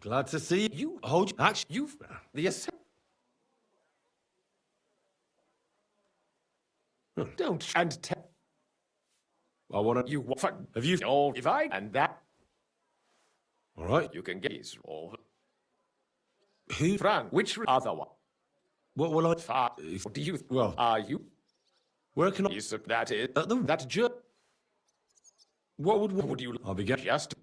Glad to see you. Hold you. Actually, you've the don't and tell. I want to. You have you all divide and that. All right. You can get these all. Who? Frank. Which other one? What will I? Do you? Well, are you? Where can I? That is that jerk. What would you? I'll be just.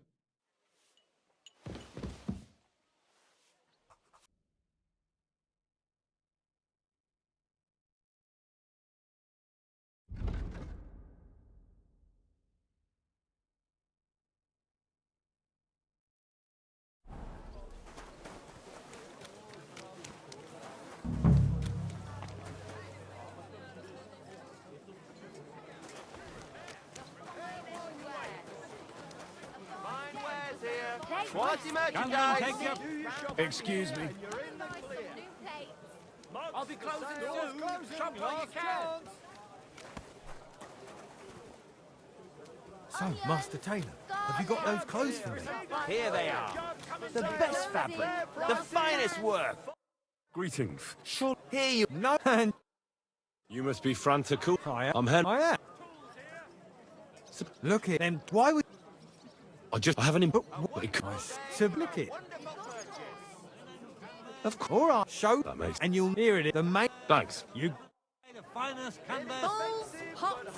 Quality merchandise! Excuse me. I'll be closing soon. Shop while you can. So, Master Taylor, have you got those clothes for me? Here they are. The best fabric. The finest work. Greetings. Sure. Here you... No, and... You must be frantical. I'm I am. Look it, then why would... I haven't him. So look it. Of course, all right. Show that makes. And you'll hear it. The main. Thanks. You. The finest canvas. Hot.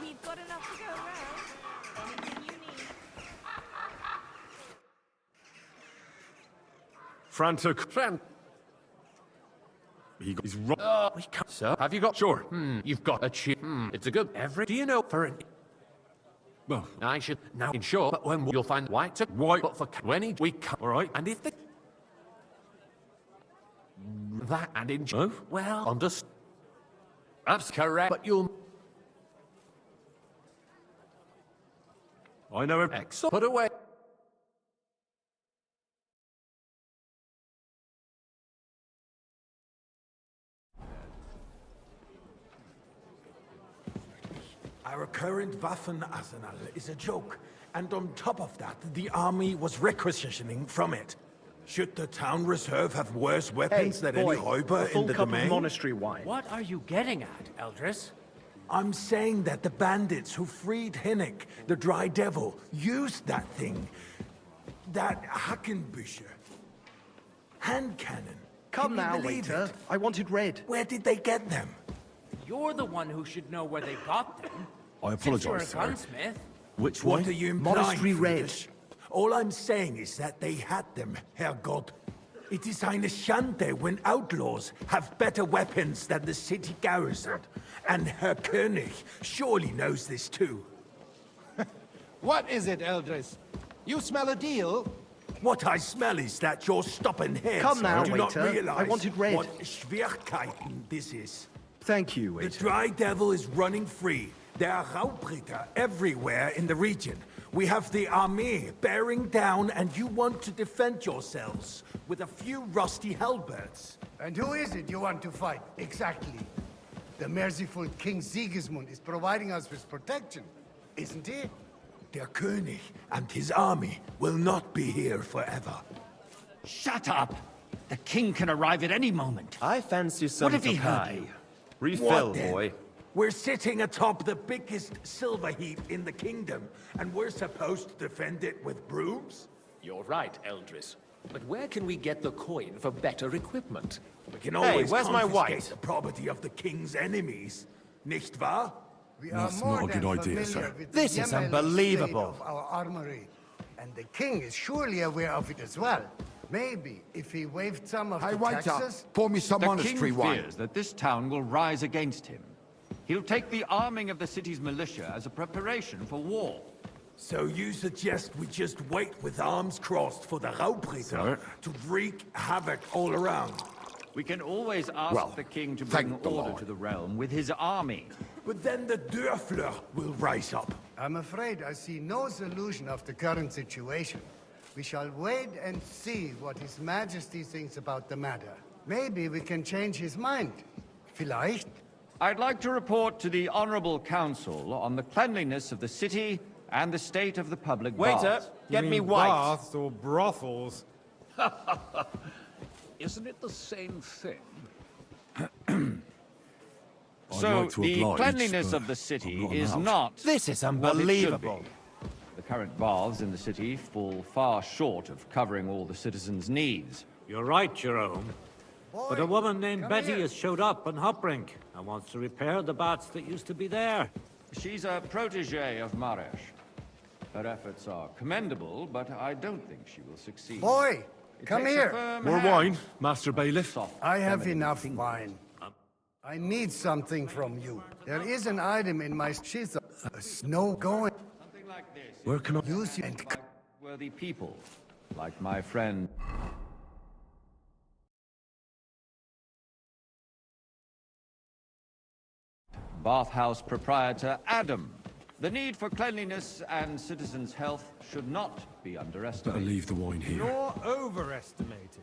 We've got enough to go around. Anything you need. Frantic. He's wrong. We can't, sir. Have you got? Sure. You've got a chip. It's a good. Do you know for an? Well, I should now ensure, but when you'll find white to white. But for when we come, All right. and if the that and in Oh? well, understood. That's correct. But you'll. I know him. Excellent. Put away. Our current Waffen arsenal is a joke, and on top of that, the army was requisitioning from it. Should the town reserve have worse weapons than any Räuber in the domain? Monastery wine. What are you getting at, Eldris? I'm saying that the bandits who freed Hinnick, the Dry Devil, used that thing. That Hackenbücher. Hand cannon. Come Can you now, believe waiter. it? I wanted red. Where did they get them? You're the one who should know where they got them. I Since you're a apologise, sir. gunsmith. Which What one? are you implying? Monastery red. Friedrich? All I'm saying is that they had them, Herr God. It is eine Schande when outlaws have better weapons than the city garrison. And Herr König surely knows this too. What is it, Eldris? You smell a deal? What I smell is that you're stopping here. Come now, do not waiter. realize I wanted red. what Schwierigkeiten this is. Thank you, The waiter. Dry Devil is running free. There are Raubritter everywhere in the region. We have the army bearing down, and you want to defend yourselves with a few rusty halberds. And who is it you want to fight, exactly? The merciful King Sigismund is providing us with protection, isn't he? Der König and his army will not be here forever. Shut up! The king can arrive at any moment. I fancy some What if he heard Tokai. you? Refill, What then? boy. We're sitting atop the biggest silver heap in the kingdom, and we're supposed to defend it with brooms? You're right, Eldris. But where can we get the coin for better equipment? We can always where's my confiscate white? the property of the king's enemies, nicht wahr? We are That's more not a than good idea, familiar sir. with the This is Yemen unbelievable. state of our armory, and the king is surely aware of it as well. Maybe if he waived some of Hey, the waiter, taxes... pour me some The monastery king wine. fears that this town will rise against him. He'll take the arming of the city's militia as a preparation for war. So you suggest we just wait with arms crossed for the Raubreiter to wreak havoc all around? We can always ask Well, the king to thank bring the order Lord. to the realm with his army. But then the Dörfler will rise up. I'm afraid I see no solution of the current situation. We shall wait and see what His Majesty thinks about the matter. Maybe we can change his mind. Vielleicht? I'd like to report to the Honorable Council on the cleanliness of the city and the state of the public Waiter, baths. get You me mean white. baths or brothels? Isn't it the same thing? So, like to the oblige, cleanliness but of the city I'm not is allowed. not This is what it should unbelievable. be. The current baths in the city fall far short of covering all the citizens' needs. You're right, Jerome. But a woman named Betty has showed up on Hopbrink and wants to repair the baths that used to be there. She's a protege of Raborsch. Her efforts are commendable, but I don't think she will succeed. Boy, It come takes a here. firm More hand. wine, Master Bailiff. Soft, I have feminine enough fingers. wine. I need something from you. There is an item in my sheath. A snow going. Something like this. Where can I... Use and Worthy people, like my friend. Bathhouse proprietor Adam. The need for cleanliness and citizens' health should not be Better underestimated. leave the wine here. You're overestimated.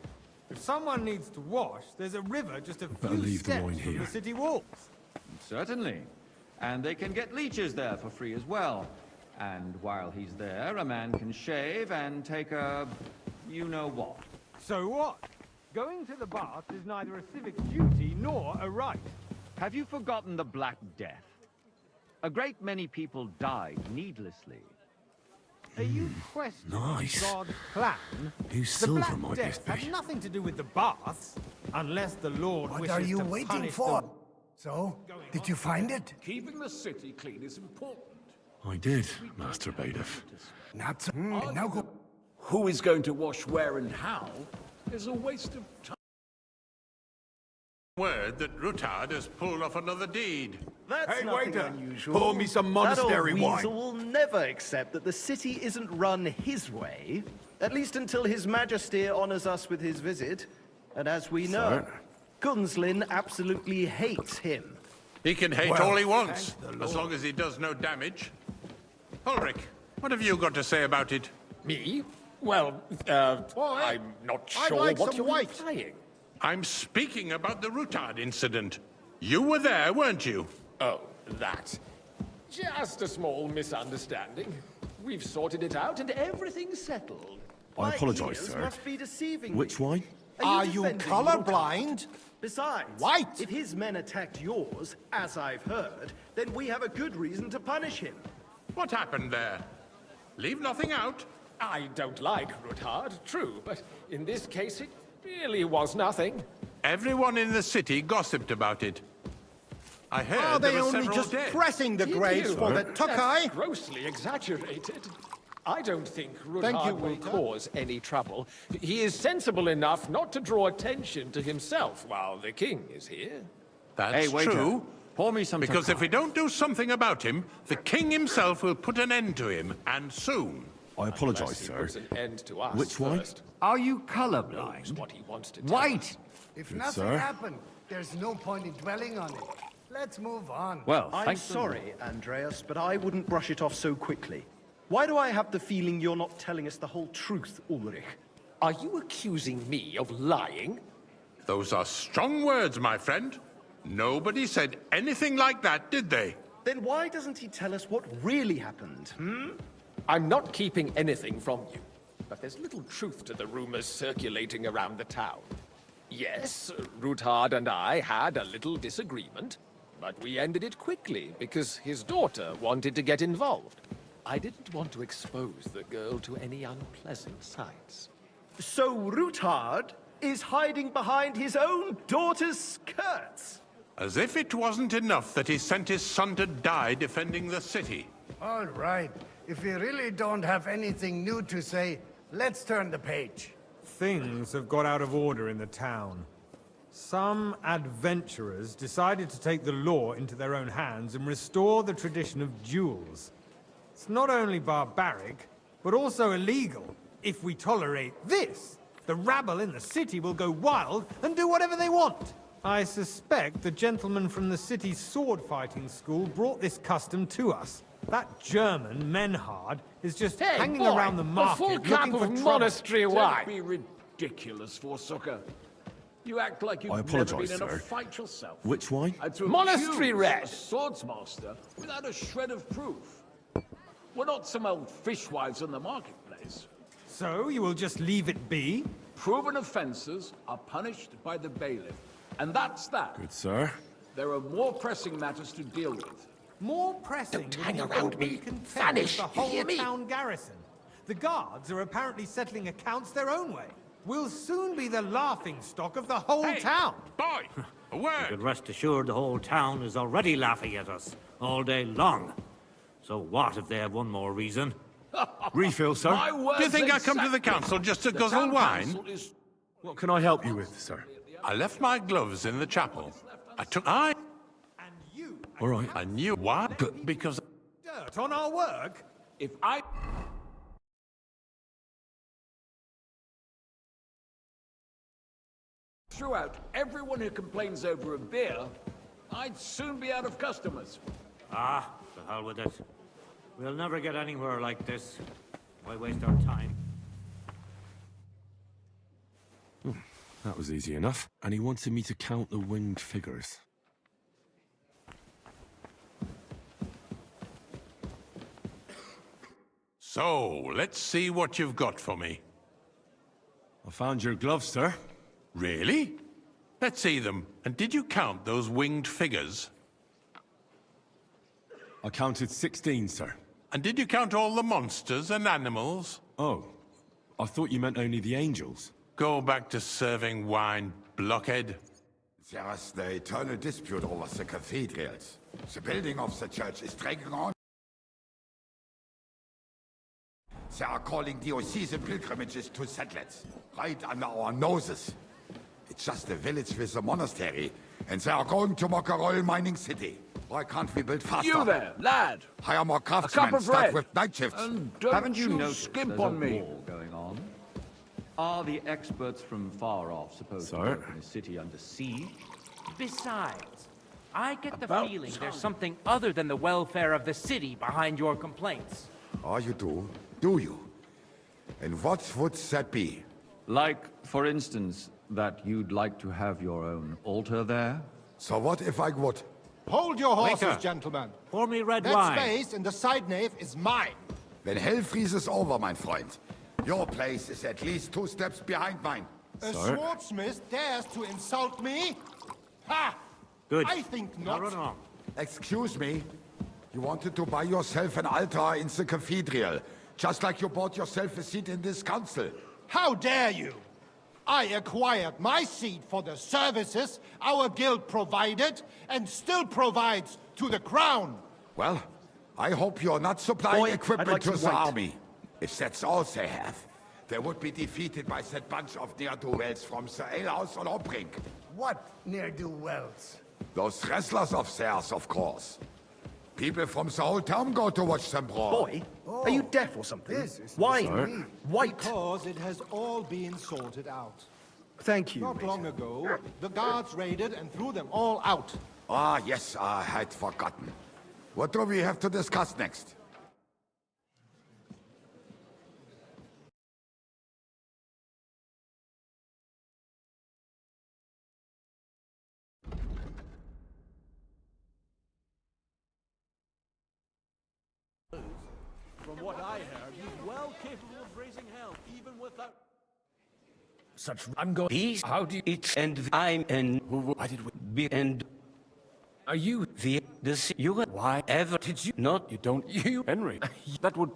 If someone needs to wash, there's a river just a Better few leave the steps wine from here. the city walls. Certainly. And they can get leeches there for free as well. And while he's there, a man can shave and take a... you-know-what. So what? Going to the bath is neither a civic duty nor a right. Have you forgotten the Black Death? A great many people died needlessly. Are you questioning Nice. God's plan? New The silver Black might Death this be. had nothing to do with the baths, unless the Lord What wishes are you to waiting punish for? them. So, did you find it? Keeping the city clean is important. I did, Master Bailiff. Not so. Now go. Who is going to wash where and how is a waste of time. Word that Rutard has pulled off another deed. That's hey, waiter, pour me some monastery wine. Weasel will never accept that the city isn't run his way, at least until His Majesty honors us with his visit. And as we know, Gunslin absolutely hates him. He can hate Well, all he wants, thank the as Lord. long as he does no damage. Ulrich, what have you got to say about it? Me? Well, I'm not sure like what some you're white. implying. I'm speaking about the Rutard incident. You were there, weren't you? Oh, that. Just a small misunderstanding. We've sorted it out and everything's settled. I apologise, ears sir. must be deceiving Which me. wine? Are you defending colorblind? Besides, White. if his men attacked yours, as I've heard, then we have a good reason to punish him. What happened there? Leave nothing out. I don't like Rutard, true, but in this case it really was nothing. Everyone in the city gossiped about it. I heard Are they there were only several just dead. pressing the Did graves you? for the That's Tokai? grossly exaggerated. I don't think Thank Rutard you, will waiter. cause any trouble. He is sensible enough not to draw attention to himself while the king is here. That's Hey, waiter, true. pour me some Because if Tokai. we don't do something about him, the king himself will put an end to him, and soon. I apologise, Unless he sir. puts an end to us Which wine? first. Are you Knows colorblind? what he wants to tell White! us. If nothing sir. happened, there's no point in dwelling on it. Let's move on. Well, I'm thanks the Lord. sorry, Andreas, but I wouldn't brush it off so quickly. Why do I have the feeling you're not telling us the whole truth, Ulrich? Are you accusing me of lying? Those are strong words, my friend. Nobody said anything like that, did they? Then why doesn't he tell us what really happened? I'm not keeping anything from you, but there's little truth to the rumors circulating around the town. Yes, Rutard and I had a little disagreement, but we ended it quickly because his daughter wanted to get involved. I didn't want to expose the girl to any unpleasant sights. So Rutard is hiding behind his own daughter's skirts? As if it wasn't enough that he sent his son to die defending the city. All right. If we really don't have anything new to say, let's turn the page. Things have got out of order in the town. Some adventurers decided to take the law into their own hands and restore the tradition of duels. It's not only barbaric, but also illegal. If we tolerate this, the rabble in the city will go wild and do whatever they want. I suspect the gentleman from the city's sword-fighting school brought this custom to us. That German, Menhard, is just hanging around the market full looking cup for of trouble. monastery wine. Don't be ridiculous, Forsucker. You act like you've I never apologise, been in a sir. fight yourself. Which wine? And to Monastery accuse red. a swordsmaster without a shred of proof. We're not some old fishwives in the marketplace. So, you will just leave it be? Proven offences are punished by the bailiff. And that's that. Good, sir. There are more pressing matters to deal with. More pressing Don't hang than around me. Vanish, the you whole hear me? town garrison. The guards are apparently settling accounts their own way. We'll soon be the laughingstock of the whole town. Boy, a You word. can rest assured the whole town is already laughing at us all day long. So what if they have one more reason? Refill, sir. My words Do you think I come to the exactly. council just to The guzzle town wine? council is What can I help you with, sir? I left my gloves in the chapel. I And you All right. I knew why. Because dirt on our work? If I threw out everyone who complains over a beer, I'd soon be out of customers. Ah, the hell with it. We'll never get anywhere like this. Why waste our time? That was easy enough. And he wanted me to count the winged figures. so, let's see what you've got for me. I found your gloves, sir. Really? Let's see them. And did you count those winged figures? I counted 16, sir. And did you count all the monsters and animals? Oh, I thought you meant only the angels. Go back to serving wine, blockhead. There's the eternal dispute over the cathedrals. The building of the church is dragging on. They are calling diocesan pilgrimages to settlers, right under our noses. It's just a village with a monastery, and they are going to mock a royal mining city. Why can't we build faster? You there, lad! Hire more A craftsmen, cup of start red. with night shifts. And don't Haven't you you noticed skimp there's on a me. war going on? Are the experts from far off supposed to Sir? work in a city under siege? Besides, I get the About feeling time. there's something other than the welfare of the city behind your complaints. Oh, you do? Do you? And what would that be? Like, for instance, that you'd like to have your own altar there? So what if I would? Hold your horses, Waiter. gentlemen. Pour me red That wine. space in the side nave is mine. When hell freezes over, mein Freund, your place is at least 2 steps behind mine. A Sir? swordsmith dares to insult me? Ha! Good. I think Now not. run along. Excuse me? You wanted to buy yourself an altar in the cathedral, just like you bought yourself a seat in this council. How dare you? I acquired my seat for the services our guild provided and still provides to the crown. Well, I hope you're not supplying Boy, I'd equipment like to some the white. army. If that's all they have, they would be defeated by that bunch of ne'er-do-wells from the alehouse on Hopbrink. What ne'er-do-wells? Those wrestlers of theirs, of course. People from the whole town go to watch them brawl. Boy, are you deaf or something? This is Why? Sorry. White. Because it has all been sorted out. Thank you. Not long ago, the guards raided and threw them all out. Ah, yes, I had forgotten. What do we have to discuss next? From what I heard, he's well capable of raising hell, even without... Such ongoing... These... How do you... It's and I'm and Why did we... be and Are you... this you why ever Did you... not You don't... You... Henry. That would...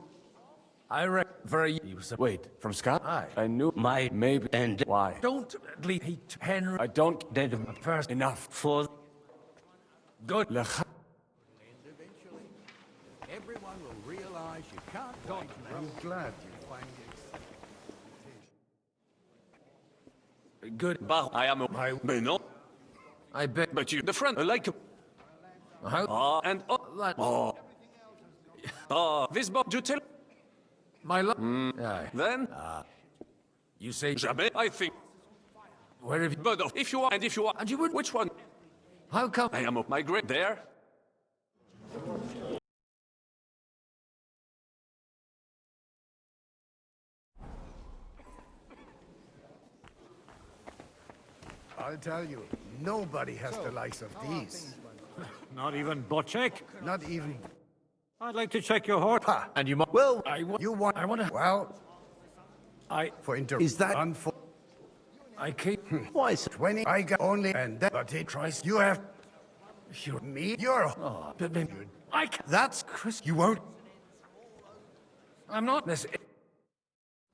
I reckon for a... You was... Wait, from Scott? I knew... my Maybe... and Why? Don't hate Henry. I don't... dead A person... Enough. for Good. Everyone will realize you can't wait. I'm glad you find it. Good. But I am my no. I bet. But you, the friend, like. How? And this book you tell. My love. Aye. Then You say. jamais. I think. Where have you? But if you are, and if you are, And you would. which one? How come? I am of my great there. I'll tell you, nobody has the likes of these. Not even Bocek? Not even... I'd like to check your horse. And you. Well, You want? I want to. well, for Is that... I can't. Why is it? 20, I got only, and then, but it tries, you have, me, you're, Oh, but then I can't. That's Chris. You won't... I'm not. This.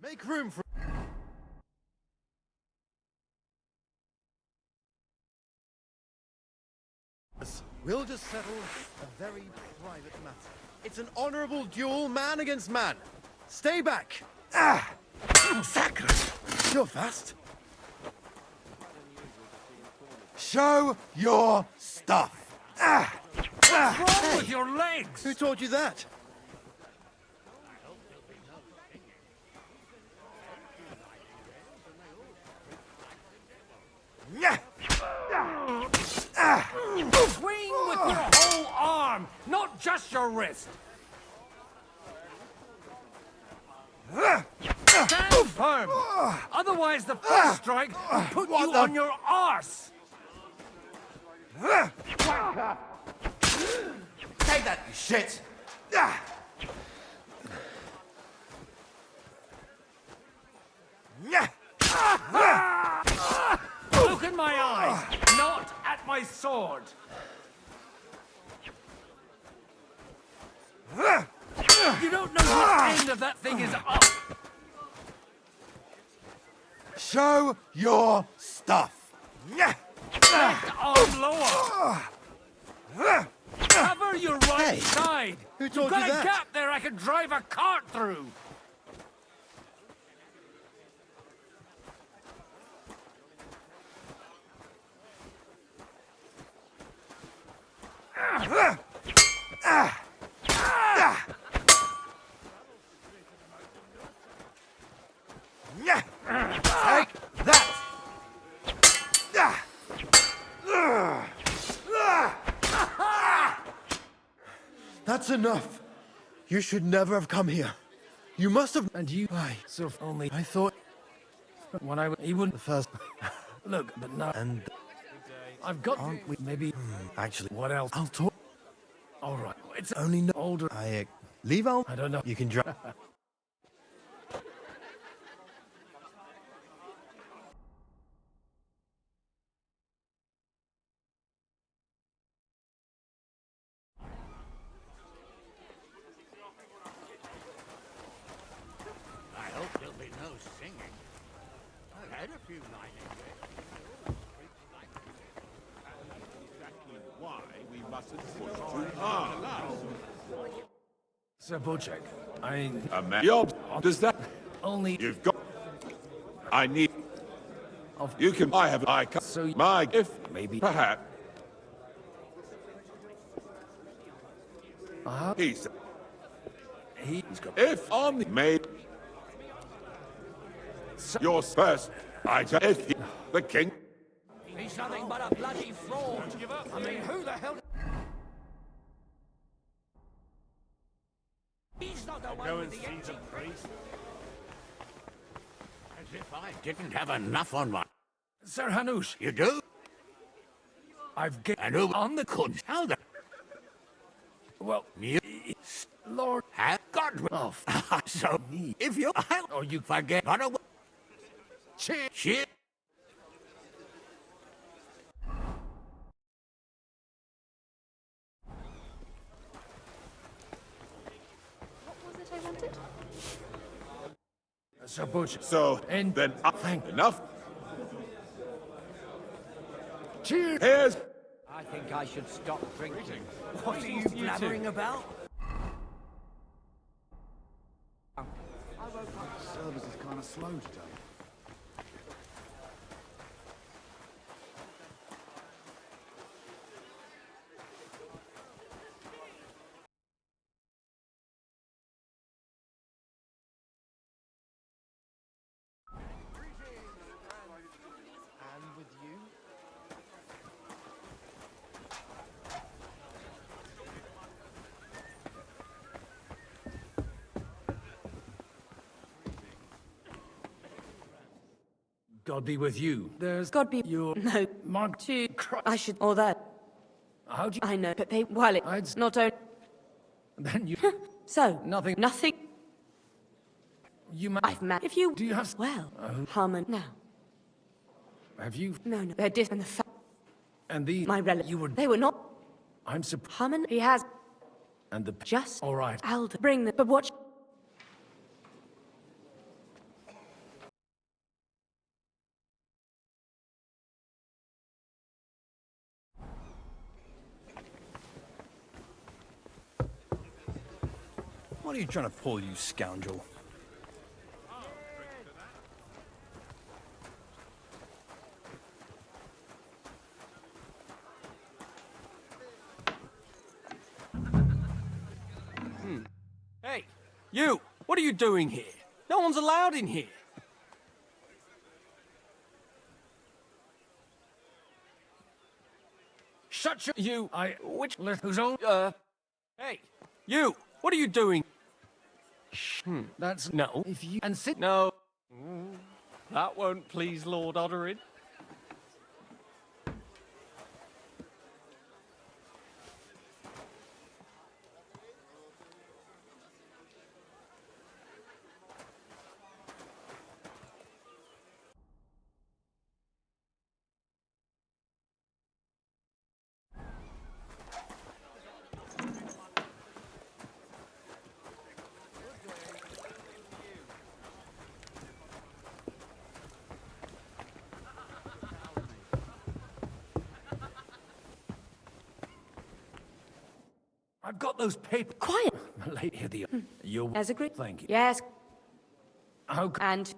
Make room for... We'll just settle a very private matter. It's an honorable duel, man against man. Stay back. Sacre! You're fast. Show your stuff. What's wrong with your legs? Who taught you that? Swing with your whole arm, not just your wrist. Stand firm. Otherwise, the first strike will put you on your arse. Take that, you shit! Look in my eyes, not at my sword. You don't know the end of that thing is up. Show your stuff. Left arm lower. Cover your right side. Who told You've got you a that? gap there I can drive a cart through. Take that! That's enough. You should never have come here. You must have... And you. Aye. So if only. I thought... When I. He wouldn't. The first... Look, but now. And... I've got. Aren't we... Maybe. Actually... What else? I'll talk... All right. It's Only no... older. Leave out... I don't know. You can drive... I hope there'll be no singing. I've had a few Exactly why we mustn't push too hard. Sir Bocek, I. A man. Does that? Only. You've got. I need. You can. I have. I can. So my. If maybe. Perhaps. He's got. If on the maid. Your first. I tell if he, the king. He's nothing but a bloody fraud. I mean, who the hell? He's not the one with the empty priest. As if I didn't have enough on my... Sir Hanush. You do? I've get. And who on the kunst? How the... Well, You... Lord. Have got rid of. So, if you... Or you forget... What a... Shit. What was it I wanted? Sir Bocek. So And then thank enough. Cheers. Here's. I think I should stop drinking. What are you blabbering about? Service is kind of slow today. God be with you. There's God be your no Mark to I should all that. How do you I know, but they while it's not only then you so nothing nothing. you I've met if you do you have well Harmon now. have you No, they're different. The and the my relative you were they were not I'm surprised Harmon. He has and the just all right. Alder bring the but watch. What are you trying to pull, you scoundrel? Hey, you! What are you doing here? No one's allowed in here. Shut your... You... Which... Who's on... Hey, you! What are you doing? That's No. if you and sit No. That won't please Lord Odderin. I've got those papers. Quiet. Late here the you As agreed. thank you. Yes. How And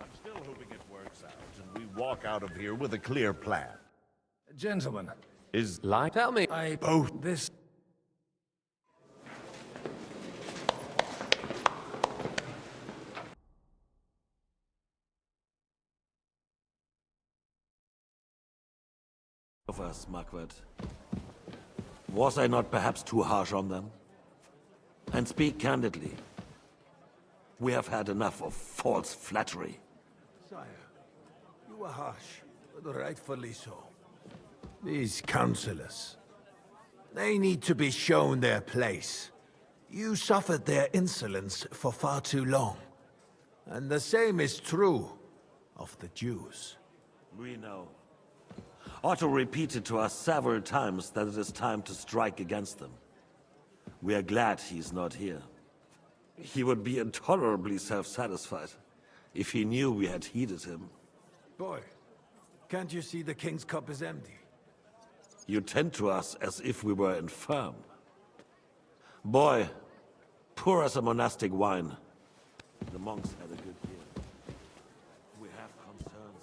I'm still hoping it works out and we walk out of here with a clear plan. gentlemen, Is Lie? Tell me. I both this Of us, Marquardt. Was I not perhaps too harsh on them? And speak candidly. We have had enough of false flattery. Sire, you were harsh, but rightfully so. These councillors, they need to be shown their place. You suffered their insolence for far too long. And the same is true of the Jews. We know. Otto repeated to us several times that it is time to strike against them. We are glad he's not here. He would be intolerably self-satisfied if he knew we had heeded him. Boy, can't you see the king's cup is empty? You tend to us as if we were infirm. Boy, pour us a monastic wine. The monks had a good year. We have concerns.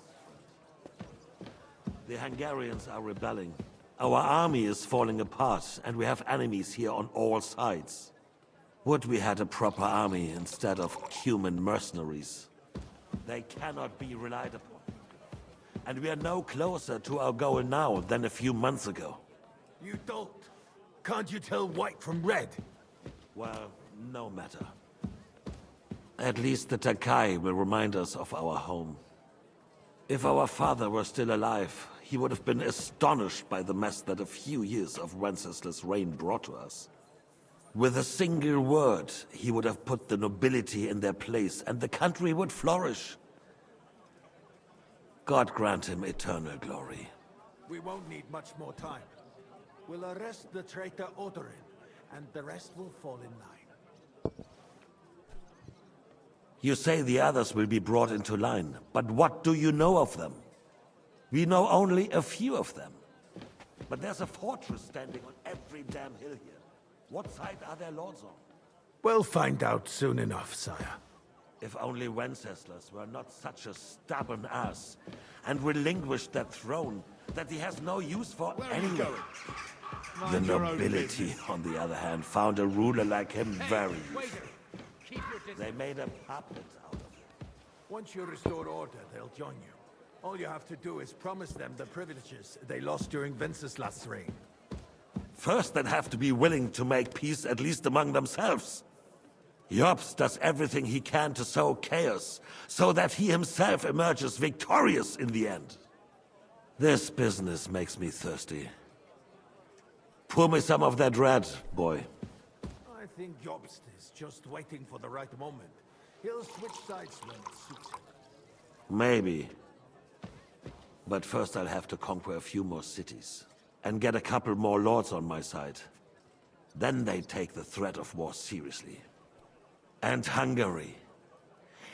The Hungarians are rebelling. Our army is falling apart, and we have enemies here on all sides. Would we had a proper army instead of human mercenaries? They cannot be relied upon. And we are no closer to our goal now than a few months ago. You don't. Can't you tell white from red? Well, no matter. At least the Takai will remind us of our home. If our father were still alive, he would have been astonished by the mess that a few years of Wenceslas' reign brought to us. With a single word, he would have put the nobility in their place, and the country would flourish. God grant him eternal glory. We won't need much more time. We'll arrest the traitor Odorin, and the rest will fall in line. You say the others will be brought into line, but what do you know of them? We know only a few of them. But there's a fortress standing on every damn hill here. What side are their lords on? We'll find out soon enough, sire. If only Wenceslas were not such a stubborn ass, and relinquished that throne that he has no use for anything. The nobility, on the other hand, found a ruler like him very useful. They made a puppet out of him. Once you restore order, they'll join you. All you have to do is promise them the privileges they lost during Wenceslas' reign. First, they'd have to be willing to make peace at least among themselves. Jobst does everything he can to sow chaos, so that he himself emerges victorious in the end. This business makes me thirsty. Pour me some of that red, boy. I think Jobst is just waiting for the right moment. He'll switch sides when it suits him. Maybe. But first I'll have to conquer a few more cities, and get a couple more lords on my side. Then they take the threat of war seriously. And Hungary.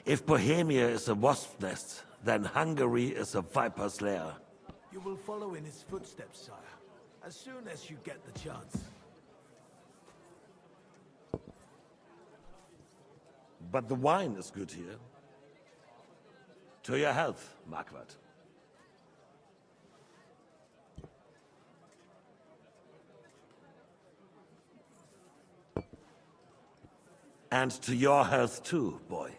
If Bohemia is a wasp's nest, then Hungary is a viper's lair. You will follow in his footsteps, sire, as soon as you get the chance. But the wine is good here. To your health, Marquardt. And to your health too, boy.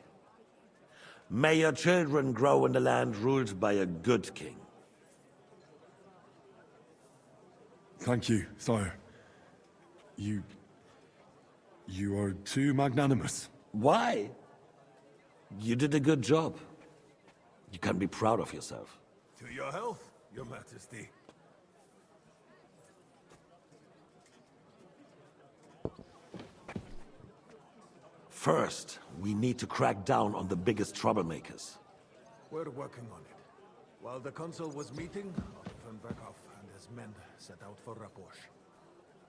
May your children grow in a land ruled by a good king. Thank you, sire. You are too magnanimous. Why? You did a good job. You can be proud of yourself. To your health, your majesty. First, we need to crack down on the biggest troublemakers. We're working on it. While the council was meeting, Vavak and his men set out for Raborsch.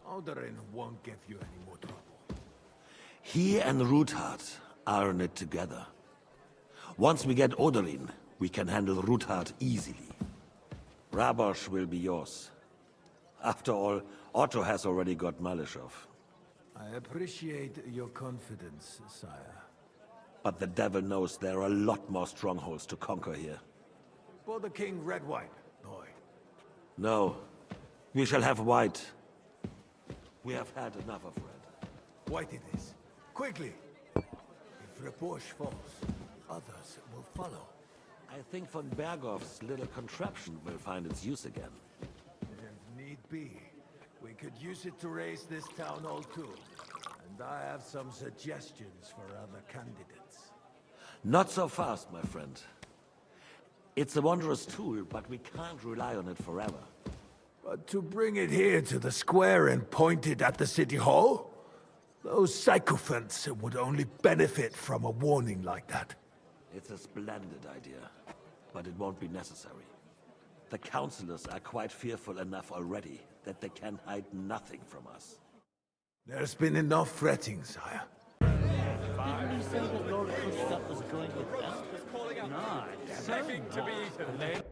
Alderin won't give you any more trouble. He and Ruthard are in it together. Once we get Oderin, we can handle Ruthard easily. Raborsch will be yours. After all, Otto has already got Malishov. I appreciate your confidence, sire. But the devil knows there are a lot more strongholds to conquer here. For the king, red wine, boy. No, we shall have white. We have had enough of red. White it is. Quickly! If Raborsch falls, others will follow. I think von Berghoff's little contraption will find its use again. If need be, we could use it to raise this town hall too. And I have some suggestions for other candidates. Not so fast, my friend. It's a wondrous tool, but we can't rely on it forever. But to bring it here to the square and point it at the city hall? Those sycophants would only benefit from a warning like that. It's a splendid idea, but it won't be necessary. The councillors are quite fearful enough already that they can hide nothing from us. There's been enough fretting, sire. Didn't you say that Lord Kushka was going with them? Nice. Begging to be eaten.